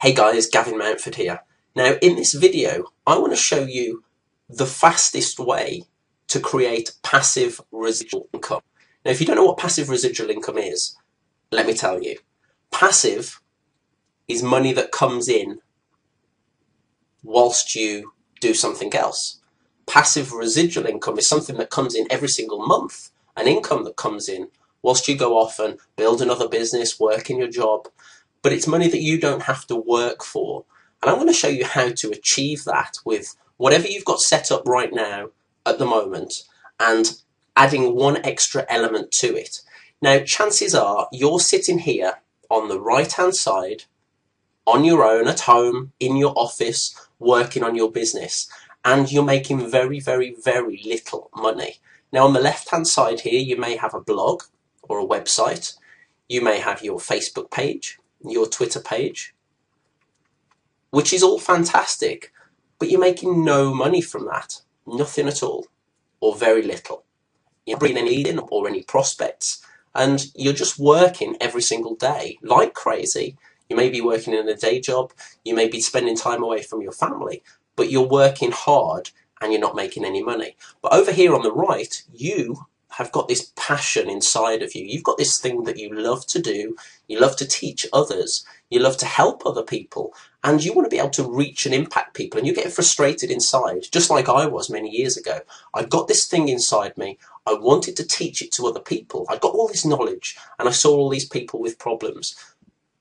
Hey guys, Gavin Mountford here. Now in this video I want to show you the fastest way to create passive residual income. Now if you don't know what passive residual income is, let me tell you. Passive is money that comes in whilst you do something else. Passive residual income is something that comes in every single month, an income that comes in whilst you go off and build another business, work in your job. But it's money that you don't have to work for. And I'm going to show you how to achieve that with whatever you've got set up right now at the moment and adding one extra element to it. Now, chances are you're sitting here on the right-hand side, on your own, at home, in your office, working on your business, and you're making very, very, very little money. Now, on the left-hand side here, you may have a blog or a website. You may have your Facebook page, your Twitter page, which is all fantastic, but you're making no money from that. Nothing at all, or very little. You're not bringing any lead in or any prospects, and you're just working every single day like crazy. You may be working in a day job, you may be spending time away from your family, but you're working hard and you're not making any money. But over here on the right, you have got this passion inside of you. You've got this thing that you love to do. You love to teach others. You love to help other people. And you want to be able to reach and impact people. And you get frustrated inside, just like I was many years ago. I got this thing inside me. I wanted to teach it to other people. I got all this knowledge and I saw all these people with problems,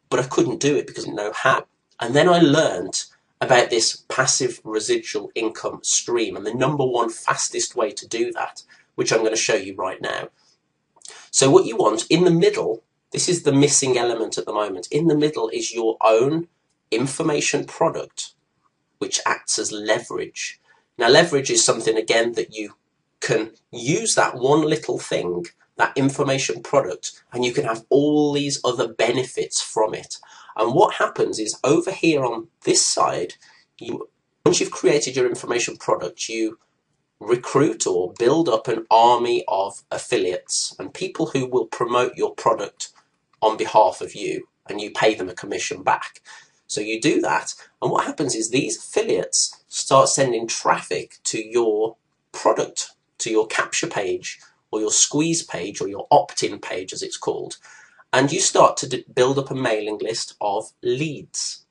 but I couldn't do it because I didn't know how. And then I learned about this passive residual income stream and the number one fastest way to do that, which I'm going to show you right now. So what you want in the middle, this is the missing element at the moment. In the middle is your own information product, which acts as leverage. Now leverage is something, again, that you can use that one little thing, that information product, and you can have all these other benefits from it. And what happens is over here on this side, once you've created your information product, you recruit or build up an army of affiliates and people who will promote your product on behalf of you, and you pay them a commission back. So you do that, and what happens is these affiliates start sending traffic to your product, to your capture page or your squeeze page or your opt-in page as it's called, and you start to build up a mailing list of leads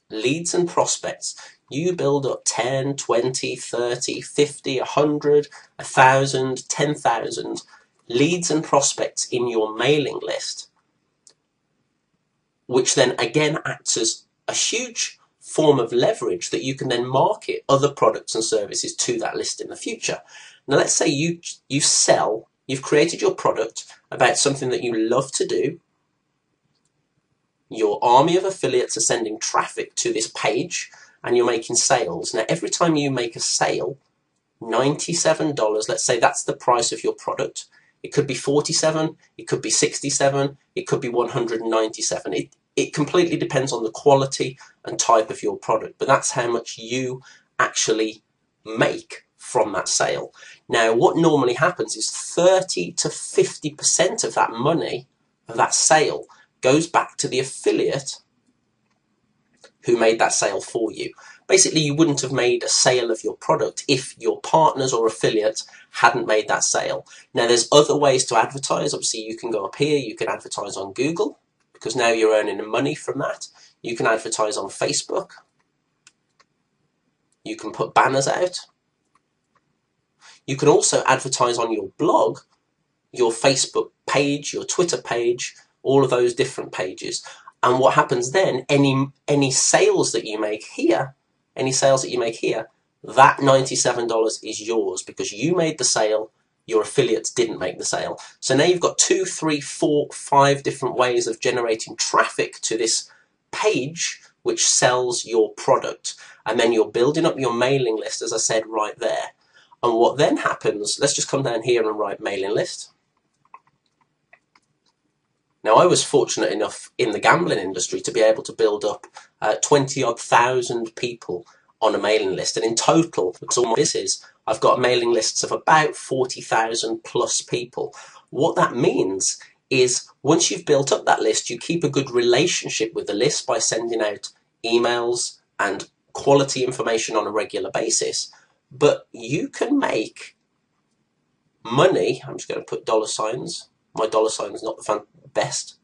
and prospects. You build up 10, 20, 30, 50, 100, 1,000, 10,000 leads and prospects in your mailing list, which then again acts as a huge form of leverage that you can then market other products and services to that list in the future. Now let's say you've created your product about something that you love to do. Your army of affiliates are sending traffic to this page and you're making sales. Now every time you make a sale, $97, let's say that's the price of your product. It could be $47, it could be $67, it could be $197. It completely depends on the quality and type of your product, but that's how much you actually make from that sale. Now what normally happens is 30 to 50% of that money, of that sale, goes back to the affiliate who made that sale for you. Basically, you wouldn't have made a sale of your product if your partners or affiliates hadn't made that sale. Now, there's other ways to advertise. Obviously, you can go up here, you can advertise on Google, because now you're earning money from that. You can advertise on Facebook. You can put banners out. You can also advertise on your blog, your Facebook page, your Twitter page, all of those different pages. And what happens then, any sales that you make here, that $97 is yours because you made the sale, your affiliates didn't make the sale. So now you've got 2, 3, 4, 5 different ways of generating traffic to this page which sells your product. And then you're building up your mailing list, as I said, right there. And what then happens, let's just come down here and write mailing list. Now, I was fortunate enough in the gambling industry to be able to build up 20-odd thousand people on a mailing list. And in total, because all my business, I've got mailing lists of about 40,000 plus people. What that means is once you've built up that list, you keep a good relationship with the list by sending out emails and quality information on a regular basis. But you can make money. I'm just going to put dollar signs. My dollar sign is not the best.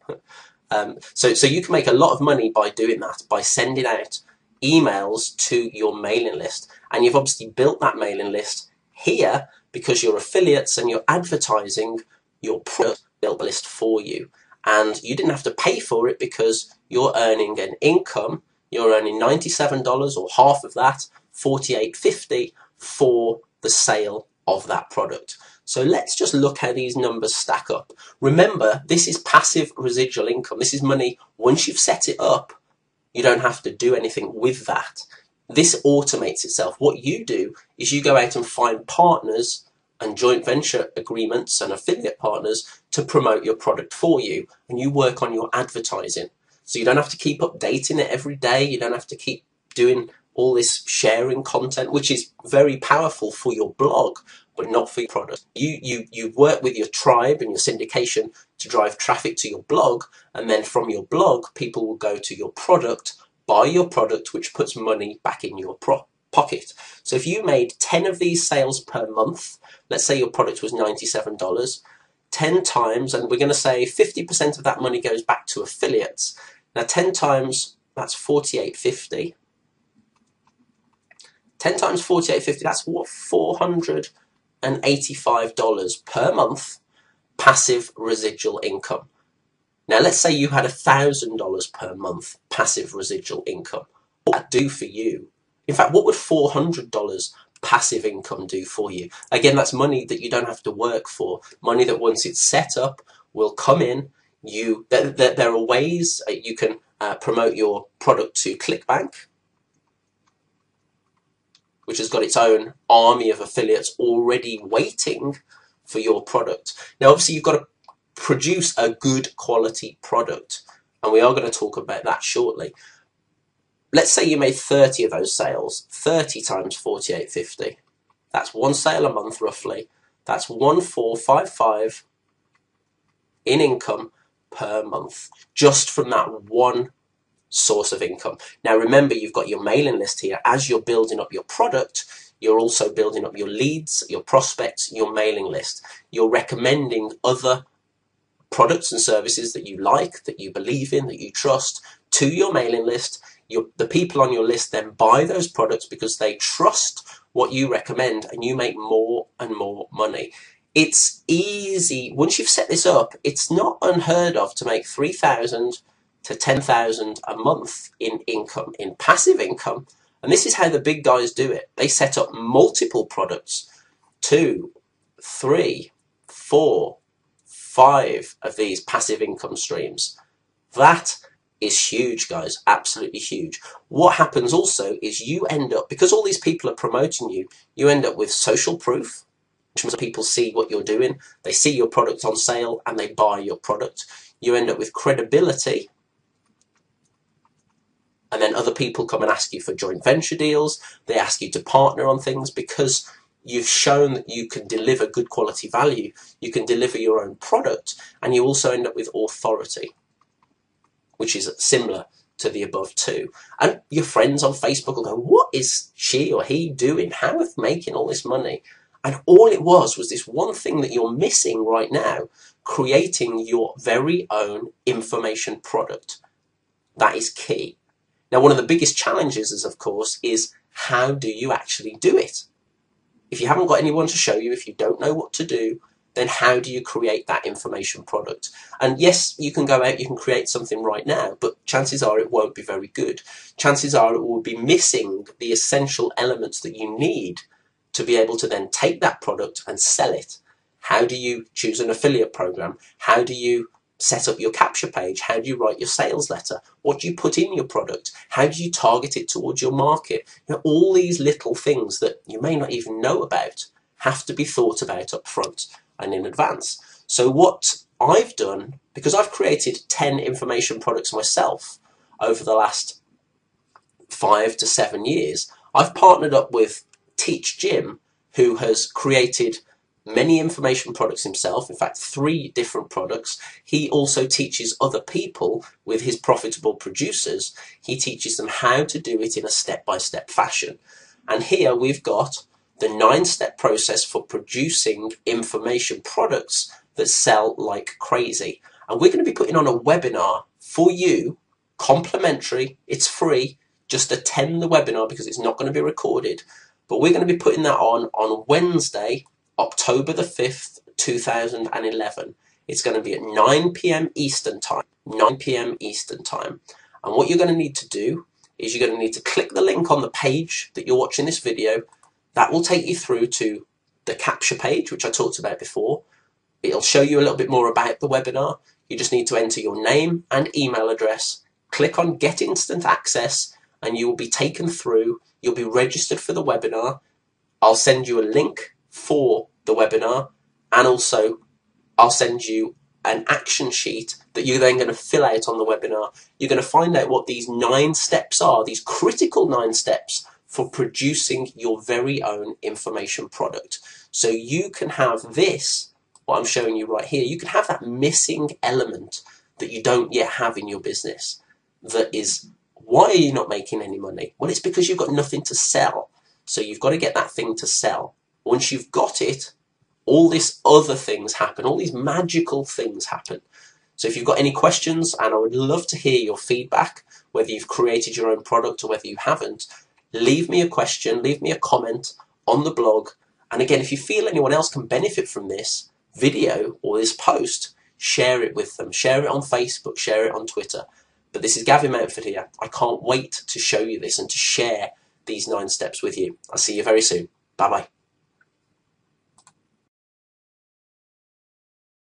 So you can make a lot of money by doing that, by sending out emails to your mailing list. And you've obviously built that mailing list here because your affiliates and your advertising, your product built the list for you. And you didn't have to pay for it because you're earning an income. You're earning $97 or half of that, $48.50 for the sale of that product. So let's just look how these numbers stack up. Remember, this is passive residual income. This is money, once you've set it up, you don't have to do anything with that. This automates itself. What you do is you go out and find partners and joint venture agreements and affiliate partners to promote your product for you, and you work on your advertising. So you don't have to keep updating it every day. You don't have to keep doing all this sharing content, which is very powerful for your blog, but not for your product. You work with your tribe and your syndication to drive traffic to your blog, and then from your blog, people will go to your product, buy your product, which puts money back in your pocket. So if you made 10 of these sales per month, let's say your product was $97, 10 times, and we're going to say 50% of that money goes back to affiliates. Now 10 times, that's $48.50. 10 times $48.50, that's what, $485 per month passive residual income. Now let's say you had $1,000 per month passive residual income. What would that do for you? In fact, what would $400 passive income do for you? Again, that's money that you don't have to work for. Money that once it's set up will come in. There are ways you can promote your product to Clickbank, which has got its own army of affiliates already waiting for your product. Now, obviously, you've got to produce a good quality product, and we are going to talk about that shortly. Let's say you made 30 of those sales, 30 times $48.50. That's one sale a month, roughly. That's $1,455 in income per month, just from that one source of income. Now remember, you've got your mailing list here. As you're building up your product, you're also building up your leads, your prospects, your mailing list. You're recommending other products and services that you like, that you believe in, that you trust to your mailing list. The people on your list then buy those products because they trust what you recommend, and you make more and more money. It's easy. Once you've set this up, it's not unheard of to make $3,000 to $10,000 a month in income, in passive income. And this is how the big guys do it. They set up multiple products, 2, 3, 4, 5 of these passive income streams. That is huge, guys, absolutely huge. What happens also is you end up, because all these people are promoting you, you end up with social proof, which means people see what you're doing, they see your product on sale, and they buy your product. You end up with credibility, and then other people come and ask you for joint venture deals. They ask you to partner on things because you've shown that you can deliver good quality value. You can deliver your own product, and you also end up with authority, which is similar to the above two. And your friends on Facebook will go, what is she or he doing? How are they making all this money? And all it was this one thing that you're missing right now, creating your very own information product. That is key. Now, one of the biggest challenges is, of course, is how do you actually do it? If you haven't got anyone to show you, if you don't know what to do, then how do you create that information product? And yes, you can go out, you can create something right now, but chances are it won't be very good. Chances are it will be missing the essential elements that you need to be able to then take that product and sell it. How do you choose an affiliate program? How do you set up your capture page? How do you write your sales letter? What do you put in your product? How do you target it towards your market? You know, all these little things that you may not even know about have to be thought about up front and in advance. So what I've done, because I've created 10 information products myself over the last 5 to 7 years, I've partnered up with Teach Jim, who has created many information products himself, in fact 3 different products. He also teaches other people with his profitable producers. He teaches them how to do it in a step-by-step fashion. And here we've got the 9-step process for producing information products that sell like crazy. And we're going to be putting on a webinar for you, complimentary, it's free, just attend the webinar because it's not going to be recorded. But we're going to be putting that on Wednesday, October the 5th, 2011. It's going to be at 9 p.m. Eastern time. 9 p.m. Eastern time. And what you're going to need to do is you're going to need to click the link on the page that you're watching this video. That will take you through to the capture page, which I talked about before. It'll show you a little bit more about the webinar. You just need to enter your name and email address, click on Get Instant Access, and you will be taken through. You'll be registered for the webinar. I'll send you a link for the webinar, and also I'll send you an action sheet that you're then going to fill out on the webinar. You're going to find out what these 9 steps are, these critical 9 steps for producing your very own information product. So you can have this, what I'm showing you right here, you can have that missing element that you don't yet have in your business. That is, why are you not making any money? Well, it's because you've got nothing to sell. So you've got to get that thing to sell. Once you've got it, all these other things happen, all these magical things happen. So if you've got any questions, and I would love to hear your feedback, whether you've created your own product or whether you haven't, leave me a question, leave me a comment on the blog. And again, if you feel anyone else can benefit from this video or this post, share it with them. Share it on Facebook, share it on Twitter. But this is Gavin Mountford here. I can't wait to show you this and to share these 9 steps with you. I'll see you very soon. Bye-bye.